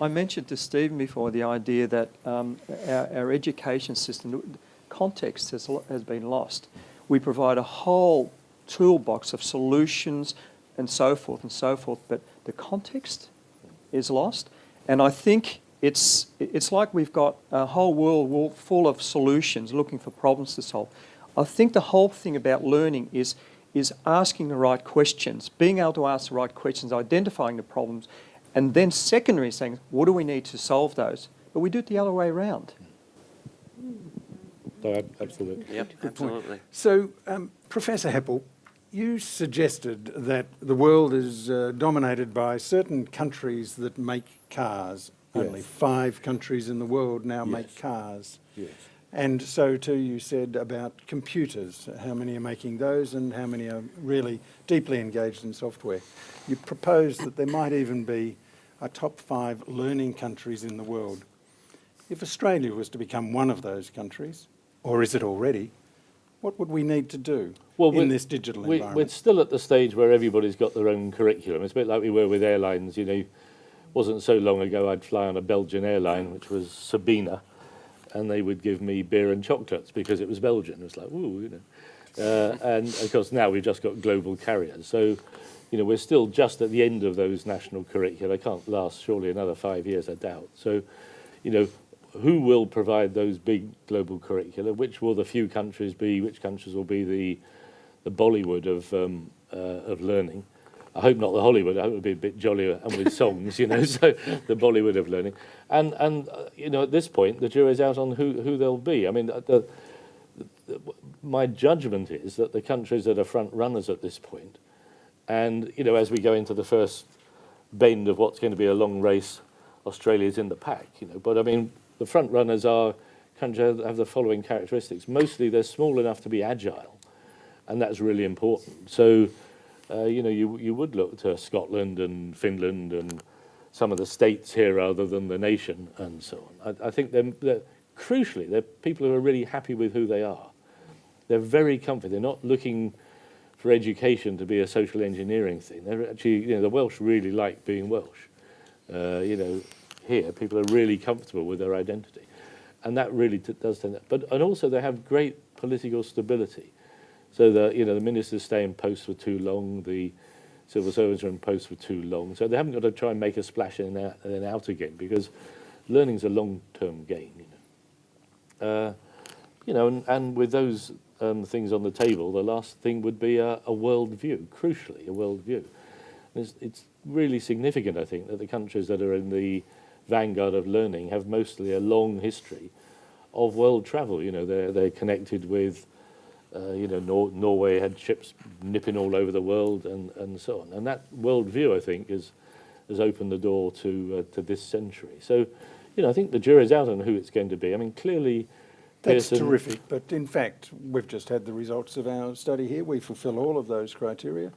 I mentioned to Stephen before the idea that our education system, context has been lost. We provide a whole toolbox of solutions and so forth, but the context is lost. And I think it's like we've got a whole world full of solutions looking for problems to solve. I think the whole thing about learning is asking the right questions, being able to ask the right questions, identifying the problems, and then secondary saying, what do we need to solve those? But we do it the other way around. No, absolutely. Yep, absolutely. So, Professor Heppell, you suggested that the world is dominated by certain countries that make cars. Yes. Only 5 countries in the world now make cars. Yes. And so too you said about computers, how many are making those and how many are really deeply engaged in software. You proposed that there might even be a top 5 learning countries in the world. If Australia was to become one of those countries, or is it already, what would we need to do in this digital environment? We're still at the stage where everybody's got their own curriculum. It's a bit like we were with airlines. You know, it wasn't so long ago I'd fly on a Belgian airline, which was Sabina, and they would give me beer and chocolates because it was Belgian. It was like, ooh, you know. And of course now we've just got global carriers. So, you know, we're still just at the end of those national curricula. They can't last surely another 5 years, I doubt. So, you know, who will provide those big global curricula? Which will the few countries be? Which countries will be the Bollywood of learning? I hope not the Hollywood. I hope it'll be a bit jollier and with songs, you know. So the Bollywood of learning, and you know, at this point, the jury's out on who they'll be. I mean, my judgment is that the countries that are front runners at this point, and you know, as we go into the first bend of what's going to be a long race, Australia's in the pack, you know. But I mean, the front runners are countries that have the following characteristics. Mostly, they're small enough to be agile, and that's really important. So, you know, you would look to Scotland and Finland and some of the states here rather than the nation and so on. I think they're crucially, they're people who are really happy with who they are. They're very comfortable. They're not looking for education to be a social engineering thing. They're actually, you know, the Welsh really like being Welsh. You know, here people are really comfortable with their identity, and that really does tend to, but and also they have great political stability, so that, you know, the ministers stay in post for too long, the civil servants are in post for too long, so they haven't got to try and make a splash in and then out again, because learning's a long-term gain, you know. You know, and with those things on the table, the last thing would be a world view, crucially a world view. It's really significant, I think, that the countries that are in the vanguard of learning have mostly a long history of world travel. You know, they're connected with, you know, Norway had ships nipping all over the world and so on. And that world view, I think, has opened the door to this century. So, you know, I think the jury's out on who it's going to be. I mean, clearly, That's Pearson, terrific, but in fact, we've just had the results of our study here. We fulfil all of those criteria,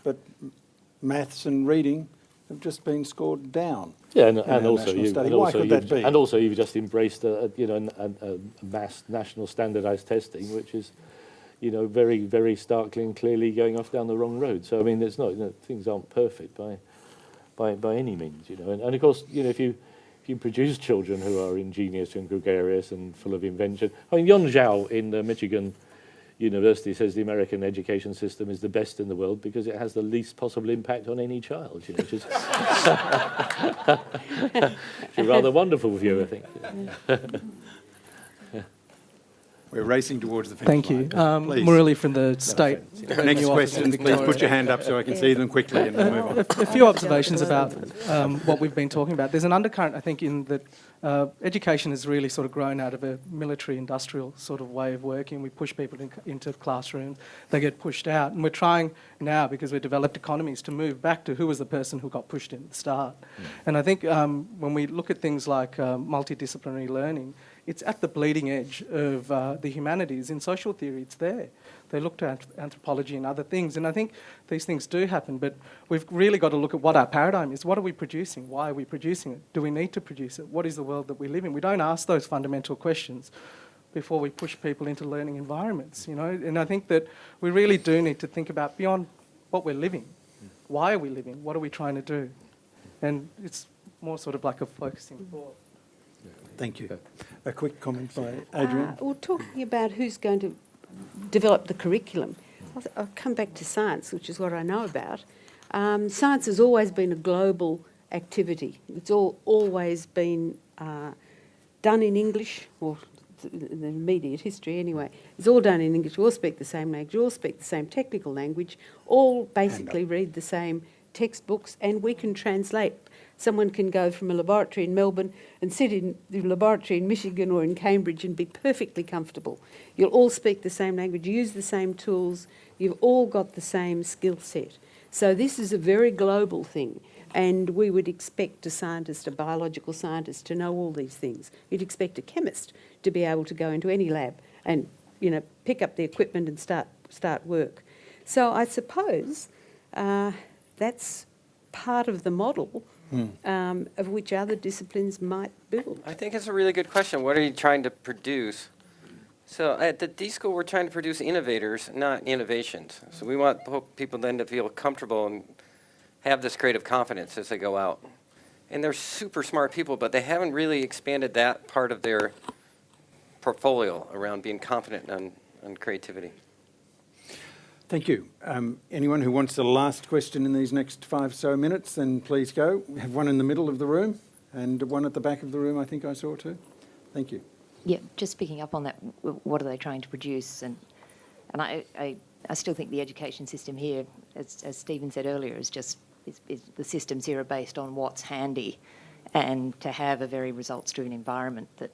but maths and reading have just been scored down. Yeah, and also Why could that be? And also you've just embraced a mass national standardised testing, which is, you know, very, very starkly and clearly going off down the wrong road. So I mean, it's not, you know, things aren't perfect by any means, you know. And of course, you know, if you produce children who are ingenious and gregarious and full of invention. I mean, Yon Zhao in Michigan University says the American education system is the best in the world because it has the least possible impact on any child, you know, which is a rather wonderful view, I think. We're racing towards the finish Thank you. line. Murali from the State. Next questions, please put your hand up so I can see them quickly and then move on. A few observations about what we've been talking about. There's an undercurrent, I think, in that education has really sort of grown out of a military-industrial sort of way of working. We push people into classrooms, they get pushed out, and we're trying now, because we're developed economies, to move back to who was the person who got pushed in at the start. And I think when we look at things like multidisciplinary learning, it's at the bleeding edge of the humanities. In social theory, it's there. They looked at anthropology and other things, and I think these things do happen, but we've really got to look at what our paradigm is. What are we producing? Why are we producing it? Do we need to produce it? What is the world that we live in? We don't ask those fundamental questions before we push people into learning environments, you know? And I think that we really do need to think about beyond what we're living. Why are we living? What are we trying to do? And it's more sort of like a focusing thought. Thank you. A quick comment by Adrienne. Well, talking about who's going to develop the curriculum, I'll come back to science, which is what I know about. Science has always been a global activity. It's always been done in English, or in the immediate history anyway. It's all done in English. We all speak the same language. We all speak the same technical language. All basically read the same textbooks, and we can translate. Someone can go from a laboratory in Melbourne and sit in the laboratory in Michigan or in Cambridge and be perfectly comfortable. You'll all speak the same language, use the same tools, you've all got the same skill set. So this is a very global thing, and we would expect a scientist, a biological scientist, to know all these things. You'd expect a chemist to be able to go into any lab and, you know, pick up the equipment and start work. So I suppose that's part of the model of which other disciplines might build. I think it's a really good question. What are you trying to produce? So at the D School, we're trying to produce innovators, not innovations. So we want people then to feel comfortable and have this creative confidence as they go out. And they're super smart people, but they haven't really expanded that part of their portfolio around being confident on creativity. Thank you. Anyone who wants the last question in these next 5 or so minutes, then please go. We have one in the middle of the room and one at the back of the room, I think I saw too. Thank you. Yeah, just picking up on that, what are they trying to produce? And I still think the education system here, as Stephen said earlier, is the systems here are based on what's handy, and to have a very results-driven environment that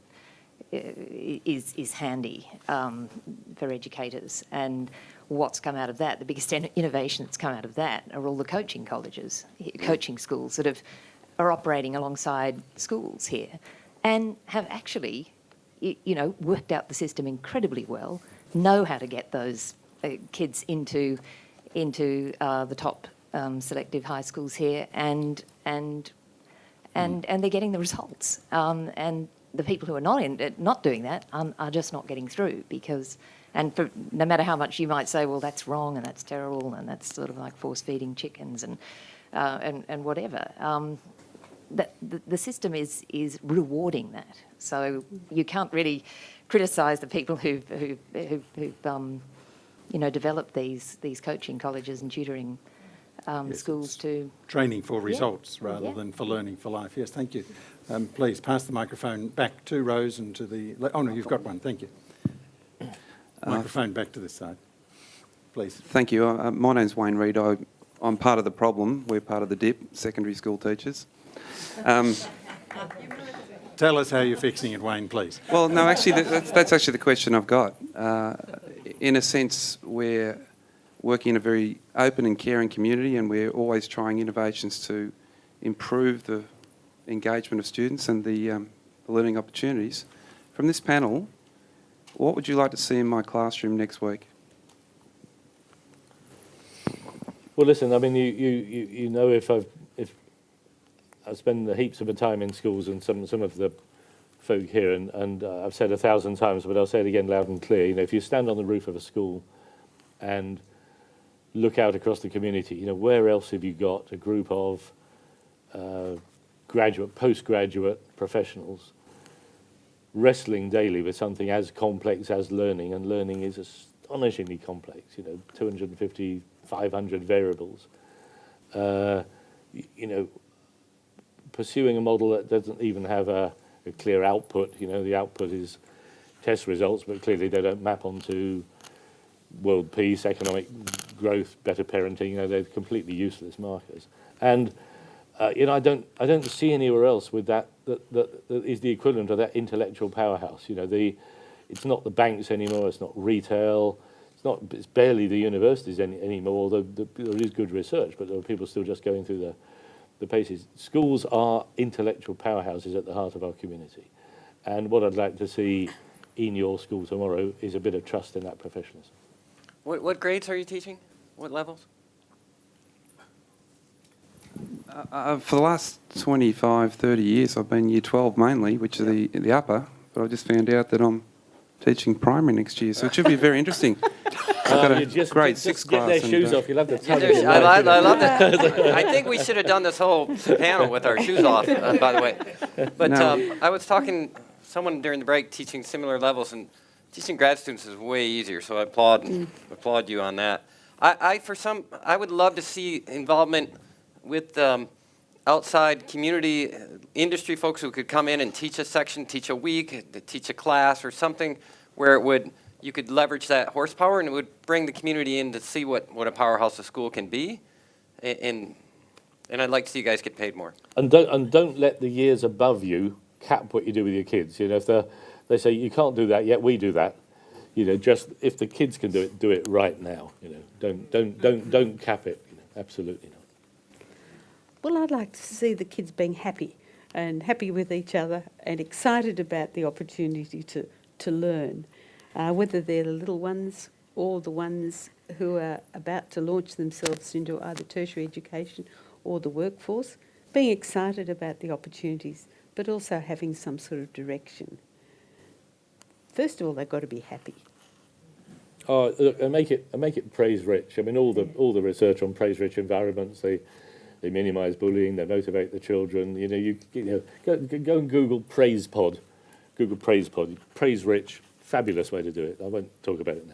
is handy for educators. And what's come out of that, the biggest innovation that's come out of that are all the coaching colleges, coaching schools that are operating alongside schools here and have actually, worked out the system incredibly well, know how to get those kids into the top selective high schools here, and they're getting the results. And the people who are not doing that are just not getting through because. And no matter how much you might say, well, that's wrong and that's terrible and that's sort of like force-feeding chickens and whatever, the system is rewarding that. So you can't really criticise the people who've developed these coaching colleges and tutoring schools to training for results rather than for learning for life. Yes, thank you. Please pass the microphone back to Rose and to the. Oh no, you've got one. Thank you. Microphone back to this side, please. Thank you. My name's Wayne Reid. I'm part of the problem. We're part of the DIP, secondary school teachers. Tell us how you're fixing it, Wayne, please. Well, no, actually, that's actually the question I've got. In a sense, we're working in a very open and caring community, and we're always trying innovations to improve the engagement of students and the learning opportunities. From this panel, what would you like to see in my classroom next week? Well, listen, I mean, you know, if I spend heaps of time in schools, and some of the folk here, and I've said 1,000 times, but I'll say it again loud and clear. You know, if you stand on the roof of a school and look out across the community, you know, where else have you got a group of postgraduate professionals wrestling daily with something as complex as learning, and learning is astonishingly complex, 250, 500 variables. Pursuing a model that doesn't even have a clear output, the output is test results, but clearly they don't map onto world peace, economic growth, better parenting, they're completely useless markers. And I don't see anywhere else with that is the equivalent of that intellectual powerhouse. It's not the banks anymore. It's not retail. It's barely the universities anymore. Although there is good research, but there are people still just going through the paces. Schools are intellectual powerhouses at the heart of our community, and what I'd like to see in your school tomorrow is a bit of trust in that professionalism. What grades are you teaching? What levels? For the last 25, 30 years, I've been Year 12 mainly, which is the upper, but I just found out that I'm teaching primary next year, so it should be very interesting. I've got a You just grade just 6 get class. their and, shoes off. You'll have the Yeah, time of your I life, love you know. that. I think we should have done this whole panel with our shoes off, by the way. But No. I was talking to someone during the break teaching similar levels, and teaching grad students is way easier. So I applaud you on that. I would love to see involvement with outside community industry folks who could come in and teach a section, teach a week, teach a class or something where you could leverage that horsepower and it would bring the community in to see what a powerhouse of school can be. And I'd like to see you guys get paid more. And don't let the years above you cap what you do with your kids. You know, if they say you can't do that yet, we do that. You know, just if the kids can do it right now. You know, don't cap it. You know, absolutely not. Well, I'd like to see the kids being happy and happy with each other and excited about the opportunity to learn, whether they're the little ones or the ones who are about to launch themselves into either tertiary education or the workforce, being excited about the opportunities, but also having some sort of direction. First of all, they've got to be happy. Oh, look, and make it praise rich. I mean, all the research on praise rich environments, they minimise bullying, they motivate the children. You know, go and Google praise pod. Google praise pod. Praise rich, fabulous way to do it. I won't talk about it now.